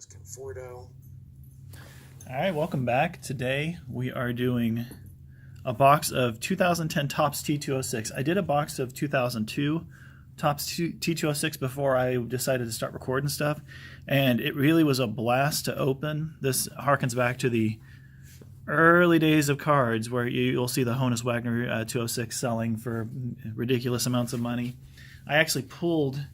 Conforto. All right, welcome back. Today we are doing a box of 2010 Topps T206. I did a box of 2002 Topps T206 before I decided to start recording stuff, and it really was a blast to open. This harkens back to the early days of cards where you'll see the Honus Wagner 206 selling for ridiculous amounts of money. I actually pulled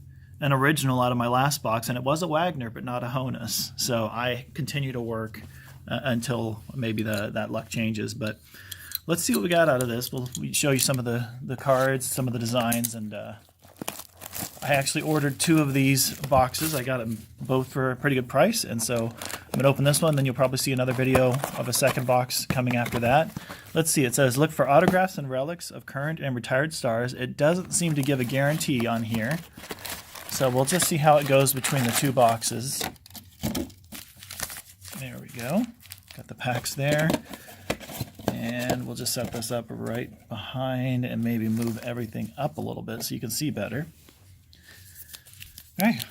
an original out of my last box, and it was a Wagner, but not a Honus. So I continue to work until maybe that luck changes. But let's see what we got out of this. We'll show you some of the cards, some of the designs, and I actually ordered 2 of these boxes. I got them both for a pretty good price, and so I'm going to open this one, then you'll probably see another video of a second box coming after that. Let's see, it says, look for autographs and relics of current and retired stars. It doesn't seem to give a guarantee on here. So we'll just see how it goes between the 2 boxes. There we go. Got the packs there. And we'll just set this up right behind and maybe move everything up a little bit so you can see better. All right.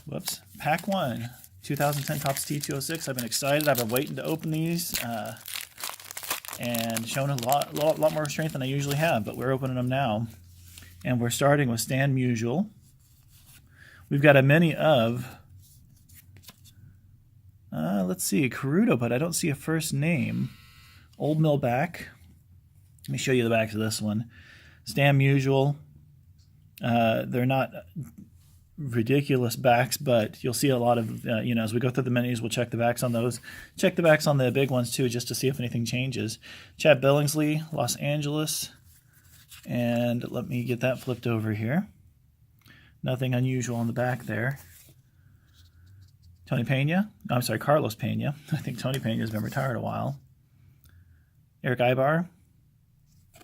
Whoops. Pack 1, 2010 Topps T206. I've been excited. I've been waiting to open these and shown a lot more strength than I usually have, but we're opening them now. And we're starting with Stan Musial. We've got a mini of, let's see, Caruto, but I don't see a first name. Old Mill back. Let me show you the backs of this one. Stan Musial. They're not ridiculous backs, but you'll see a lot of, as we go through the minis, we'll check the backs on those. Check the backs on the big ones, too, just to see if anything changes. Chad Billingsley, Los Angeles. And let me get that flipped over here. Nothing unusual on the back there. Tony Pena. I'm sorry, Carlos Pena. I think Tony Pena has been retired a while. Eric Ibar.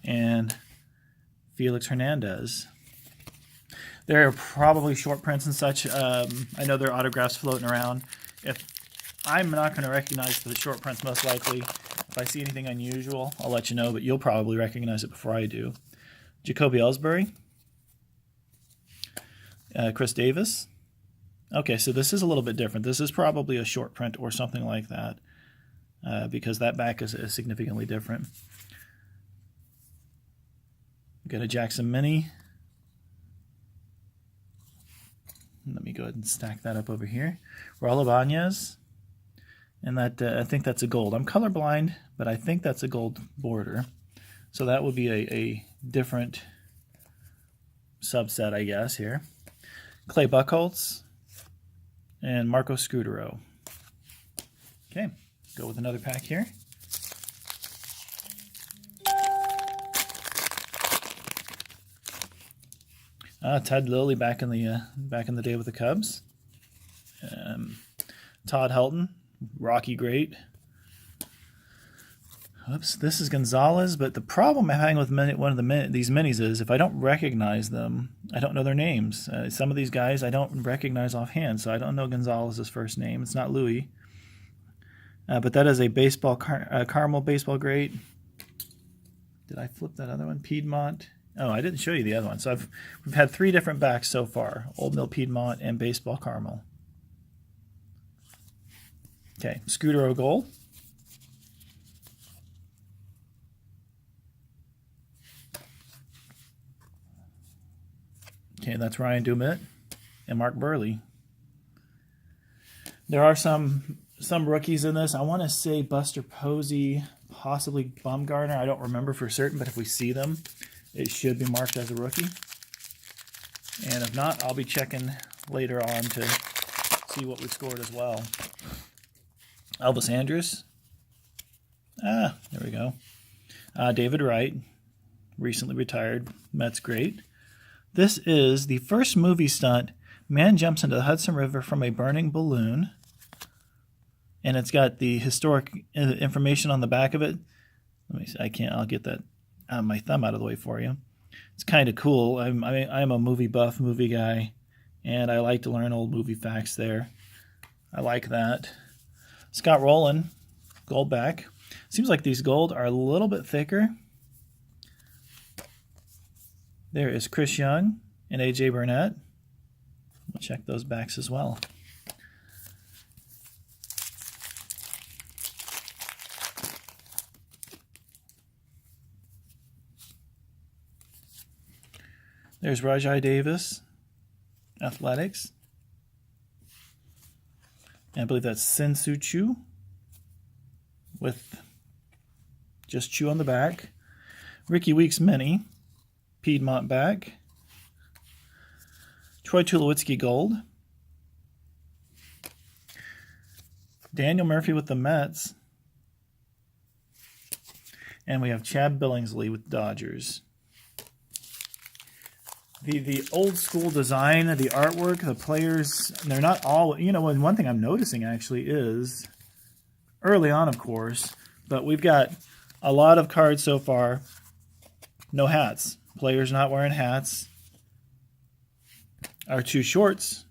And Felix Hernandez. There are probably short prints and such. I know there are autographs floating around. If I'm not going to recognize the short prints most likely. If I see anything unusual, I'll let you know, but you'll probably recognize it before I do. Jacoby Ellsbury. Chris Davis. Okay, so this is a little bit different. This is probably a short print or something like that because that back is significantly different. We've got a Jackson Mini. Let me go ahead and stack that up over here. Raul Ibanez. And that I think that's a gold. I'm colorblind, but I think that's a gold border. So that would be a different subset, I guess, here. Clay Buchholz and Marco Scudero. Okay, go with another pack here. Ted Lilly back in the day with the Cubs. Todd Helton, Rocky great. Oops, this is Gonzalez, but the problem I'm having with these minis is if I don't recognize them, I don't know their names. Some of these guys I don't recognize offhand, so I don't know Gonzalez's first name. It's not Louis. But that is a baseball caramel baseball great. Did I flip that other one? Piedmont. Oh, I didn't show you the other one. So we've had 3 different backs so far. Old Mill Piedmont and baseball caramel. Okay, Scudero gold. Okay, that's Ryan Dumit and Mark Burley. There are some rookies in this. I want to say Buster Posey, possibly Bumgarner. I don't remember for certain, but if we see them, it should be marked as a rookie. And if not, I'll be checking later on to see what we scored as well. Elvis Andrus. There we go. David Wright, recently retired. Mets great. This is the first movie stunt. Man jumps into the Hudson River from a burning balloon. And it's got the historic information on the back of it. Let me see. I'll get that my thumb out of the way for you. It's kind of cool. I'm a movie buff, movie guy, and I like to learn old movie facts there. I like that. Scott Rowland, gold back. Seems like these gold are a little bit thicker. There is Chris Young and A.J. Burnett. We'll check those backs as well. There's Rajai Davis, Athletics. And I believe that's Sensu Chu with just Chu on the back. Ricky Weeks Mini, Piedmont back. Troy Tulowitzki Gold. Daniel Murphy with the Mets. And we have Chad Billingsley with Dodgers. The old school design, the artwork, the players, they're not all, you know, one thing I'm noticing actually is, early on of course, but we've got a lot of cards so far, no hats. Players not wearing hats. Our two shorts,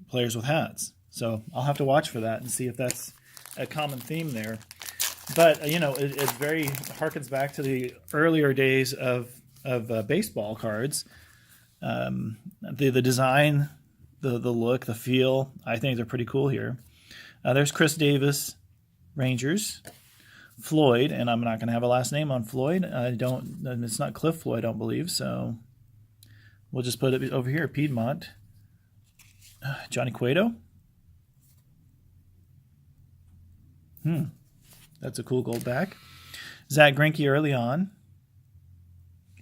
players with hats. So I'll have to watch for that and see if that's a common theme there. But, you know, it very harkens back to the earlier days of baseball cards. The design, the look, the feel, I think they're pretty cool here. There's Chris Davis, Rangers. Floyd, and I'm not going to have a last name on Floyd. It's not Cliff Floyd, I don't believe, so we'll just put it over here, Piedmont. Johnny Cueto. That's a cool gold back. Zach Greinke early on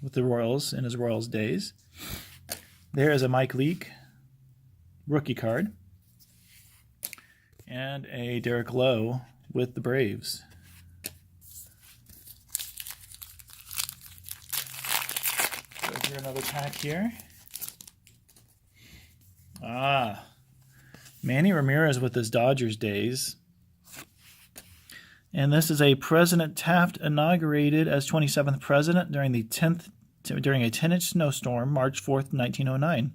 with the Royals in his Royals days. There is a Mike Leake rookie card. And a Derek Lowe with the Braves. So here's another pack here. Manny Ramirez with his Dodgers days. And this is a President Taft inaugurated as 27th president during a 10-inch snowstorm, March 4th, 1909.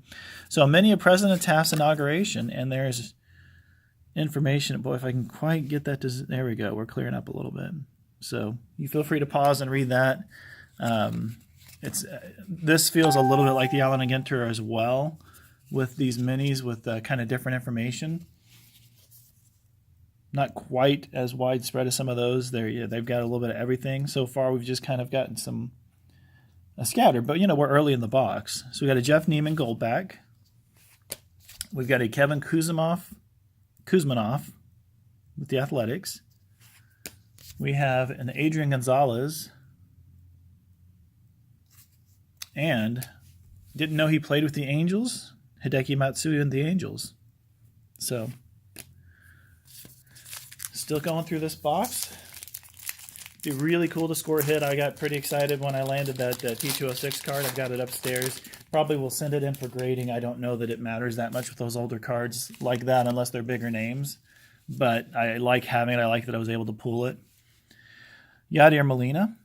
So many of President Taft's inauguration, and there's information. Boy, if I can quite get that to... There we go. We're clearing up a little bit. So you feel free to pause and read that. This feels a little bit like the Allen & Ginter as well, with these minis with kind of different information. Not quite as widespread as some of those. They've got a little bit of everything. So far, we've just kind of gotten some scattered, but, you know, we're early in the box. So we got a Jeff Neiman gold back. We've got a Kevin Kuzmanoff with the Athletics. We have an Adrian Gonzalez. And didn't know he played with the Angels. Hideki Matsui and the Angels. So, still going through this box. Be really cool to score a hit. I got pretty excited when I landed that T206 card. I've got it upstairs. Probably will send it in for grading. I don't know that it matters that much with those older cards like that unless they're bigger names. But I like having it. I like that I was able to pull it. Yadier Molina.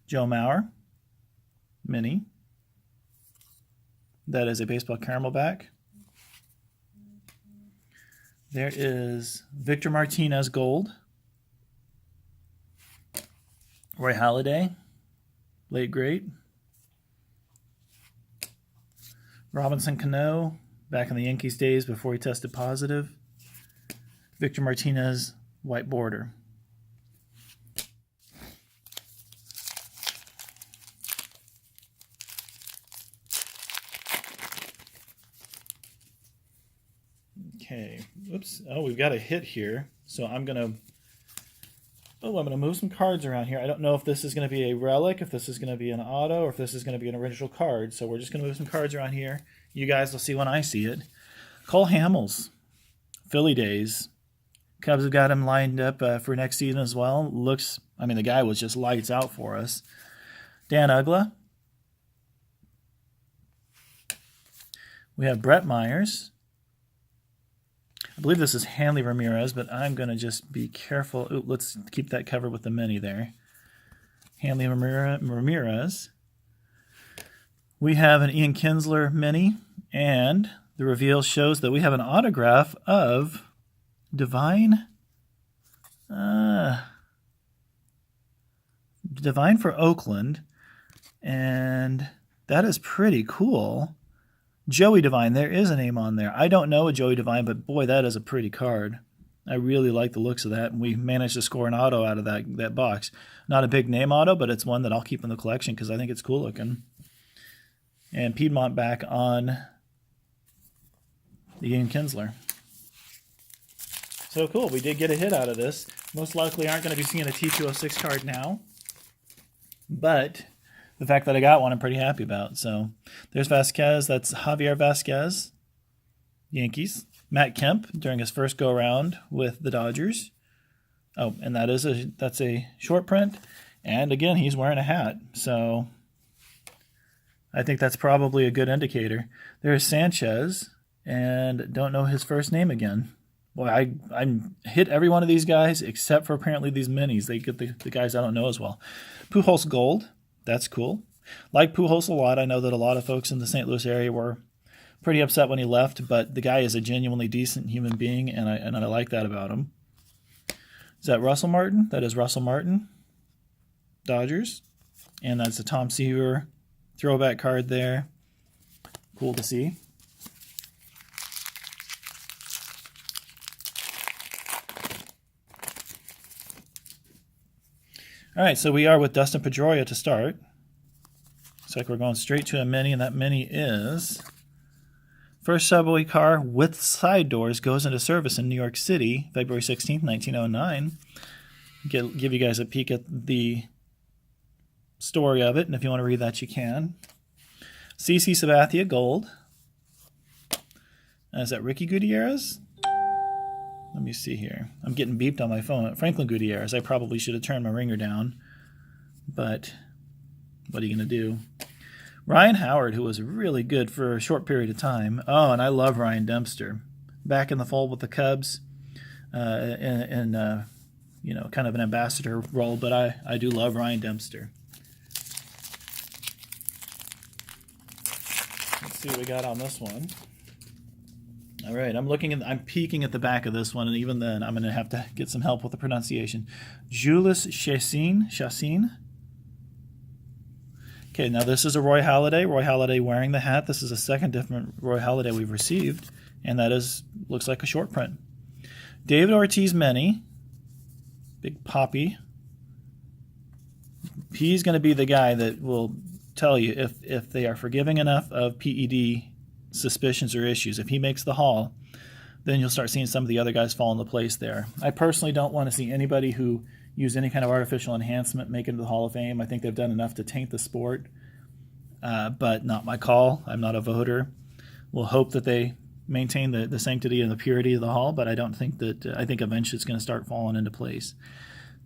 Joe Mauer. Mini. That is a baseball caramel back. There is Victor Martinez gold. Roy Halladay, late great. Robinson Cano, back in the Yankees days before he tested positive. Victor Martinez, white border. Okay, oops. Oh, we've got a hit here. So I'm going to move some cards around here. I don't know if this is going to be a relic, if this is going to be an auto, or if this is going to be an original card. So we're just going to move some cards around here. You guys will see when I see it. Cole Hamels, Philly days. Cubs have got him lined up for next season as well. The guy was just lights out for us. Dan Uggla. We have Brett Myers. I believe this is Hanley Ramirez, but I'm going to just be careful. Ooh, let's keep that covered with the mini there. Hanley Ramirez. We have an Ian Kinsler mini, and the reveal shows that we have an autograph of Divine for Oakland, and that is pretty cool. Joey Devine, there is a name on there. I don't know a Joey Devine, but boy, that is a pretty card. I really like the looks of that, and we managed to score an auto out of that box. Not a big name auto, but it's one that I'll keep in the collection because I think it's cool looking. And Piedmont back on the Ian Kinsler. So cool, we did get a hit out of this. Most likely aren't going to be seeing a T206 card now, but the fact that I got one I'm pretty happy about. So there's Vasquez, that's Javier Vasquez, Yankees. Matt Kemp during his first go-around with the Dodgers. Oh, and that's a short print. And again, he's wearing a hat. So I think that's probably a good indicator. There's Sanchez, and don't know his first name again. Boy, I hit every one of these guys except for apparently these minis. They get the guys I don't know as well. Pujols Gold, that's cool. Like Pujols a lot. I know that a lot of folks in the St. Louis area were pretty upset when he left, but the guy is a genuinely decent human being, and I like that about him. Is that Russell Martin? That is Russell Martin, Dodgers. And that's a Tom Seaver throwback card there. Cool to see. All right, so we are with Dustin Pedroia to start. Looks like we're going straight to a mini, and that mini is first subway car with side doors goes into service in New York City, February 16th, 1909. Give you guys a peek at the story of it, and if you want to read that, you can. CC Sabathia Gold. Is that Ricky Gutierrez? Let me see here. I'm getting beeped on my phone. Franklin Gutierrez. I probably should have turned my ringer down, but what are you going to do? Ryan Howard, who was really good for a short period of time. Oh, and I love Ryan Dempster. Back in the fold with the Cubs, in you know, kind of an ambassador role, but I do love Ryan Dempster. Let's see what we got on this one. All right, I'm peeking at the back of this one, and even then, I'm going to have to get some help with the pronunciation. Julius Chassin. Okay, now this is a Roy Halladay. Roy Halladay wearing the hat. This is a second different Roy Halladay we've received, and that looks like a short print. David Ortiz Many, Big Poppy. He's going to be the guy that will tell you if they are forgiving enough of PED suspicions or issues. If he makes the haul, then you'll start seeing some of the other guys fall into place there. I personally don't want to see anybody who used any kind of artificial enhancement make it into the Hall of Fame. I think they've done enough to taint the sport, but not my call. I'm not a voter. We'll hope that they maintain the sanctity and the purity of the Hall, but I think eventually it's going to start falling into place.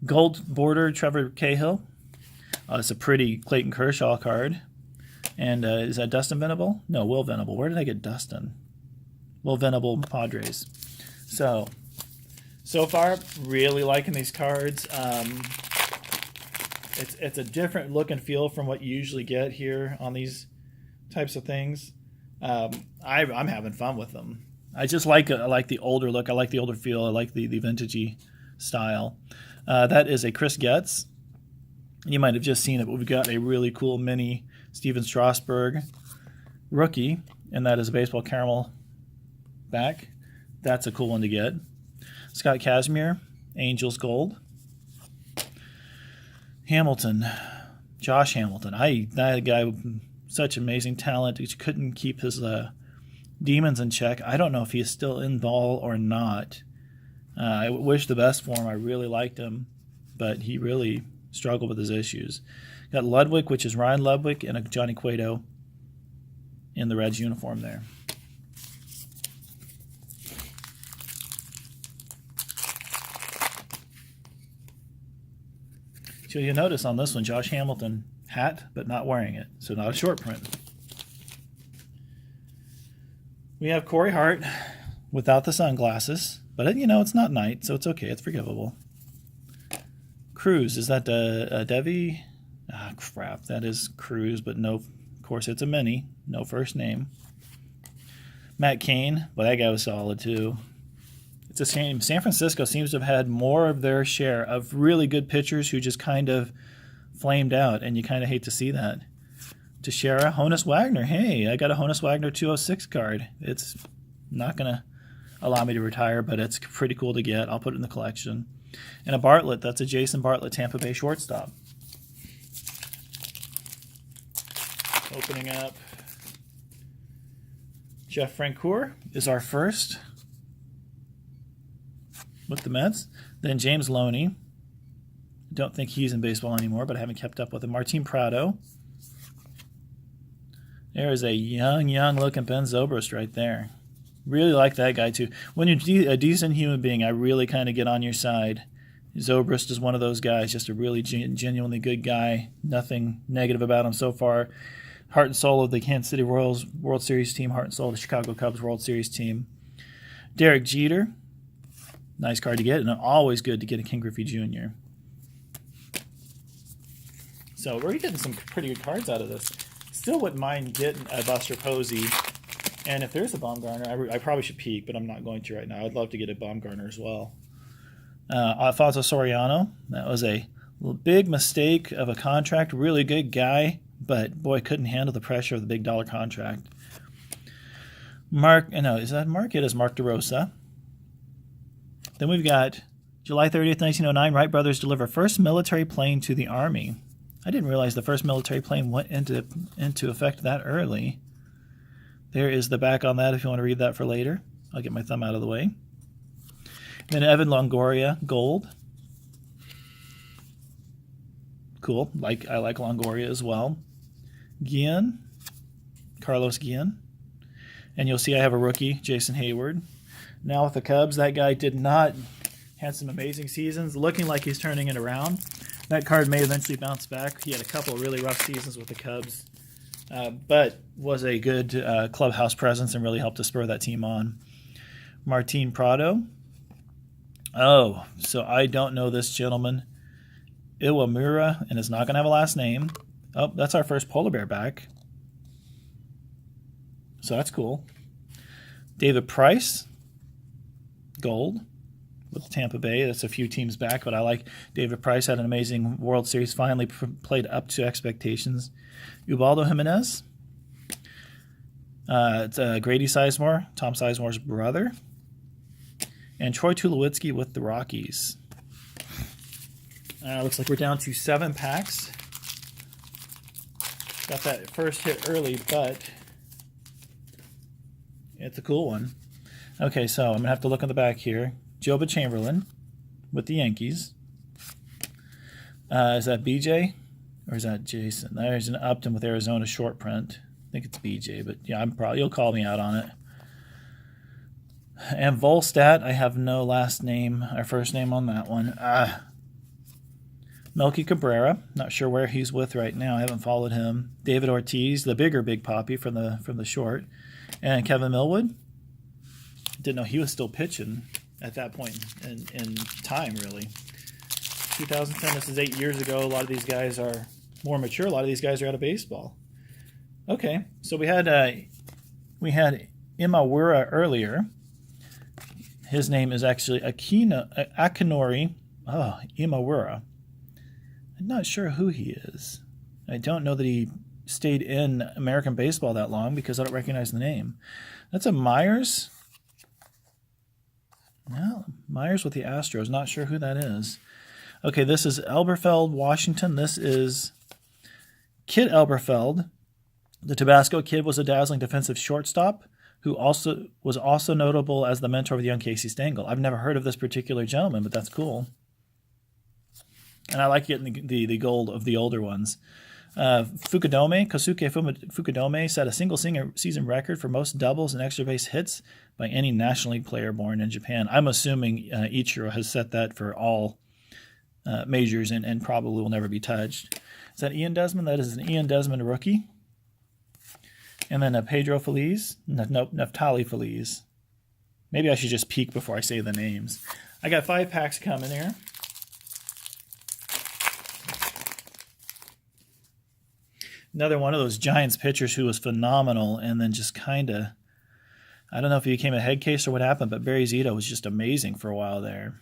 Gold border, Trevor Cahill. It's a pretty Clayton Kershaw card. And is that Dustin Venable? No, Will Venable. Where did I get Dustin? Will Venable, Padres. So far, really liking these cards. It's a different look and feel from what you usually get here on these types of things. I'm having fun with them. I just like the older look. I like the older feel. I like the vintagey style. That is a Chris Getz. You might have just seen it, but we've got a really cool mini Steven Strasburg rookie, and that is a baseball caramel back. That's a cool one to get. Scott Kazmir, Angels Gold. Hamilton, Josh Hamilton. That guy, such amazing talent. He couldn't keep his demons in check. I don't know if he is still in ball or not. I wish the best for him. I really liked him, but he really struggled with his issues. Got Ludwig, which is Ryan Ludwig, and a Johnny Cueto in the Reds uniform there. So you'll notice on this one, Josh Hamilton, hat, but not wearing it. So not a short print. We have Corey Hart without the sunglasses, but it's not night, so it's okay. It's forgivable. Cruz, is that Devi? Ah, crap, that is Cruz, but no, of course it's a mini, no first name. Matt Cain, well, that guy was solid too. It's a shame. San Francisco seems to have had more of their share of really good pitchers who just kind of flamed out, and you kind of hate to see that. Teixeira, Honus Wagner. Hey, I got a Honus Wagner 206 card. It's not going to allow me to retire, but it's pretty cool to get. I'll put it in the collection. And a Bartlett. That's a Jason Bartlett Tampa Bay shortstop. Opening up Jeff Francoeur is our first with the Mets. Then James Loney. Don't think he's in baseball anymore, but I haven't kept up with him. Martin Prado. There is a young looking Ben Zobrist right there. Really like that guy too. When you're a decent human being, I really kind of get on your side. Zobrist is one of those guys, just a really genuinely good guy. Nothing negative about him so far. Heart and soul of the Kansas City Royals World Series team. Heart and soul of the Chicago Cubs World Series team. Derek Jeter. Nice card to get, and always good to get a Ken Griffey Jr. So we're getting some pretty good cards out of this. Still wouldn't mind getting a Buster Posey. And if there's a Baumgartner, I probably should peek, but I'm not going to right now. I'd love to get a Baumgartner as well. Alfonso Soriano. That was a big mistake of a contract. Really good guy, but boy, couldn't handle the pressure of the big dollar contract. Is that Mark? It is Mark DeRosa. Then we've got July 30th, 1909. Wright brothers deliver first military plane to the Army. I didn't realize the first military plane went into effect that early. There is the back on that if you want to read that for later. I'll get my thumb out of the way. Then Evan Longoria, gold. Cool. I like Longoria as well. Guillen, Carlos Guillen. And you'll see I have a rookie, Jason Hayward. Now with the Cubs, that guy had some amazing seasons, looking like he's turning it around. That card may eventually bounce back. He had a couple of really rough seasons with the Cubs, but was a good clubhouse presence and really helped to spur that team on. Martin Prado. Oh, so I don't know this gentleman. Iwamura, and is not going to have a last name. Oh, that's our first polar bear back. So that's cool. David Price, gold, with Tampa Bay. That's a few teams back, but I like David Price. Had an amazing World Series. Finally played up to expectations. Ubaldo Jimenez. It's Grady Sizemore, Tom Sizemore's brother. And Troy Tulowitzki with the Rockies. Looks like we're down to 7 packs. Got that first hit early, but it's a cool one. Okay, so I'm going to have to look on the back here. Joba Chamberlain with the Yankees. Is that BJ or is that Jason? There's an Upton with Arizona short print. I think it's BJ, but yeah, you'll call me out on it. And Volstat, I have no last name or first name on that one. Melky Cabrera, not sure where he's with right now. I haven't followed him. David Ortiz, the Big Poppy from the short, and Kevin Millwood. Didn't know he was still pitching at that point in time, really. 2010, this is 8 years ago. A lot of these guys are more mature. A lot of these guys are out of baseball. Okay, so we had Imawura earlier. His name is actually Akinori Imawura. I'm not sure who he is. I don't know that he stayed in American baseball that long because I don't recognize the name. That's a Myers. No, Myers with the Astros. Not sure who that is. Okay, this is Elberfeld, Washington. This is Kid Elberfeld. The Tabasco Kid was a dazzling defensive shortstop who was also notable as the mentor of the young Casey Stengel. I've never heard of this particular gentleman, but that's cool. And I like getting the gold of the older ones. Kosuke Fukudome set a single season record for most doubles and extra base hits by any National League player born in Japan. I'm assuming Ichiro has set that for all majors and probably will never be touched. Is that Ian Desmond? That is an Ian Desmond rookie. And then Pedro Feliz. Nope, Neftali Feliz. Maybe I should just peek before I say the names. I got 5 packs coming here. Another one of those Giants pitchers who was phenomenal and then just kind of, I don't know if he became a head case or what happened, but Barry Zito was just amazing for a while there.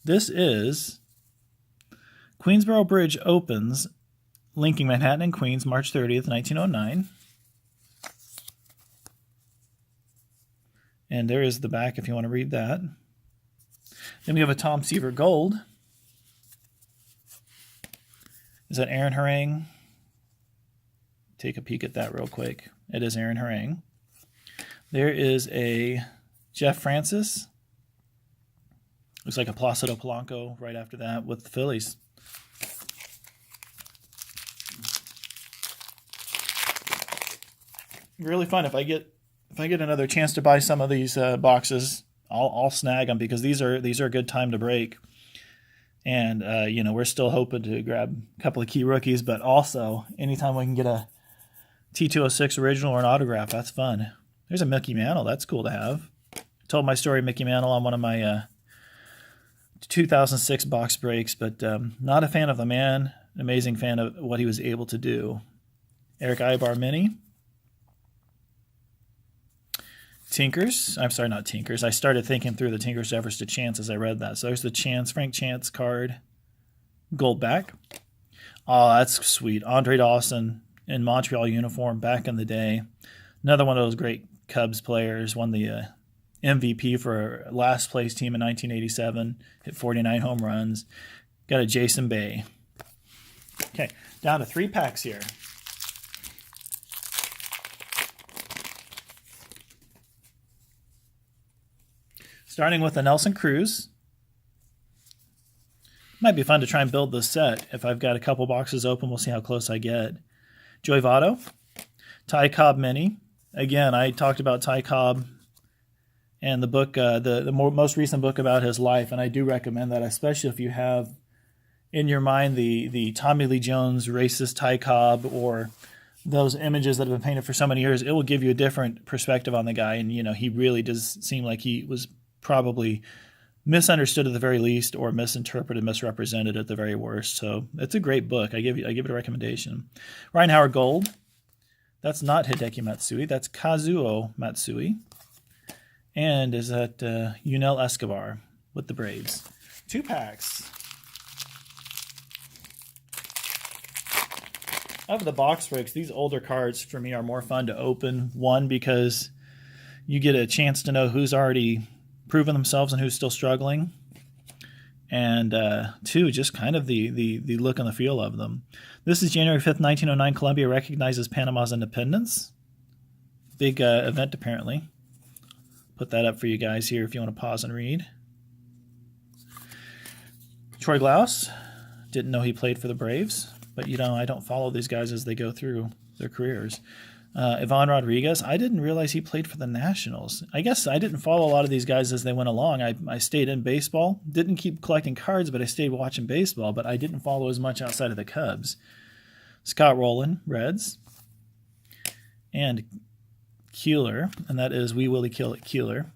This is Queensboro Bridge opens, linking Manhattan and Queens, March 30th, 1909. And there is the back if you want to read that. Then we have a Tom Seaver Gold. Is that Aaron Harang? Take a peek at that real quick. It is Aaron Harang. There is a Jeff Francis. Looks like a Placido Polanco right after that with the Phillies. Really fun. If I get another chance to buy some of these boxes, I'll snag them, because these are a good time to break. And you know, we're still hoping to grab a couple of key rookies, but also anytime we can get a T206 original or an autograph, that's fun. There's a Mickey Mantle. That's cool to have. I told my story Mickey Mantle on one of my 2006 box breaks, but not a fan of the man. Amazing fan of what he was able to do. Eric Ibar Mini. Tinkers. I'm sorry, not Tinkers. I started thinking through the Tinkers Everest to Chance as I read that. So there's the Frank Chance card. Gold back. Oh, that's sweet. Andre Dawson in Montreal uniform back in the day. Another one of those great Cubs players. Won the MVP for last place team in 1987. Hit 49 home runs. Got a Jason Bay. Okay, down to 3 packs here. Starting with a Nelson Cruz. Might be fun to try and build this set. If I've got a couple boxes open, we'll see how close I get. Joey Votto. Ty Cobb Mini. Again, I talked about Ty Cobb and the book, the most recent book about his life, and I do recommend that, especially if you have in your mind the Tommy Lee Jones racist Ty Cobb, or those images that have been painted for so many years. It will give you a different perspective on the guy, and you know, he really does seem like he was probably misunderstood at the very least, or misinterpreted, misrepresented at the very worst. So it's a great book. I give it a recommendation. Ryan Howard Gold. That's not Hideki Matsui. That's Kazuo Matsui. And is that Yunel Escobar with the Braves. 2 packs. Of the box breaks, these older cards for me are more fun to open. 1, because you get a chance to know who's already proven themselves and who's still struggling. And 2, just kind of the look and the feel of them. This is January 5th, 1909. Colombia recognizes Panama's independence. Big event, apparently. Put that up for you guys here if you want to pause and read. Troy Glaus. Didn't know he played for the Braves. But, you know, I don't follow these guys as they go through their careers. Ivan Rodriguez. I didn't realize he played for the Nationals. I guess I didn't follow a lot of these guys as they went along. I stayed in baseball. Didn't keep collecting cards, but I stayed watching baseball. But I didn't follow as much outside of the Cubs. Scott Rowland, Reds. And Keeler, and that is Wee Willie Keeler.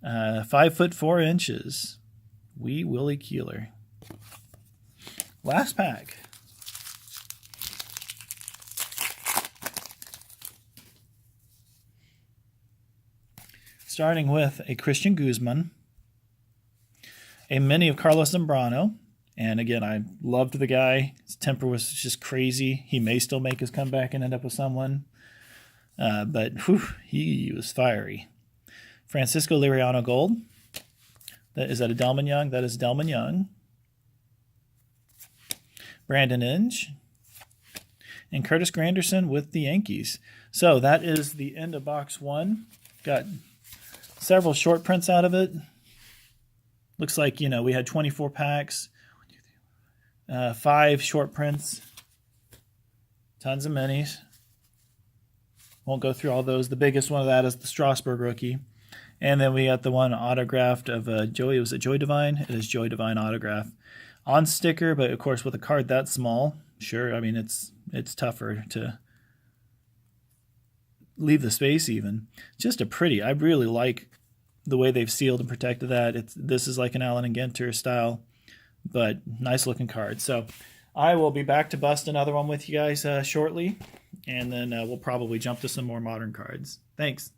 5'4". Wee Willie Keeler. Last pack. Starting with a Christian Guzman, a mini of Carlos Zambrano, and again, I loved the guy. His temper was just crazy. He may still make his comeback and end up with someone, but whew, he was fiery. Francisco Liriano Gold. Is that a Delman Young? That is Delman Young. Brandon Inge. And Curtis Granderson with the Yankees. So that is the end of box 1. Got several short prints out of it. Looks like, you know, we had 24 packs, 5 short prints, tons of minis. Won't go through all those. The biggest one of that is the Strasburg rookie. And then we got the one autographed of Joey. Was it Joy Divine? It is Joy Divine autograph. On sticker, but of course with a card that small, sure, I mean, it's tougher to leave the space even. Just a pretty, I really like the way they've sealed and protected that. This is like an Allen and Ginter style, but nice looking card. So I will be back to bust another one with you guys shortly, and then we'll probably jump to some more modern cards. Thanks.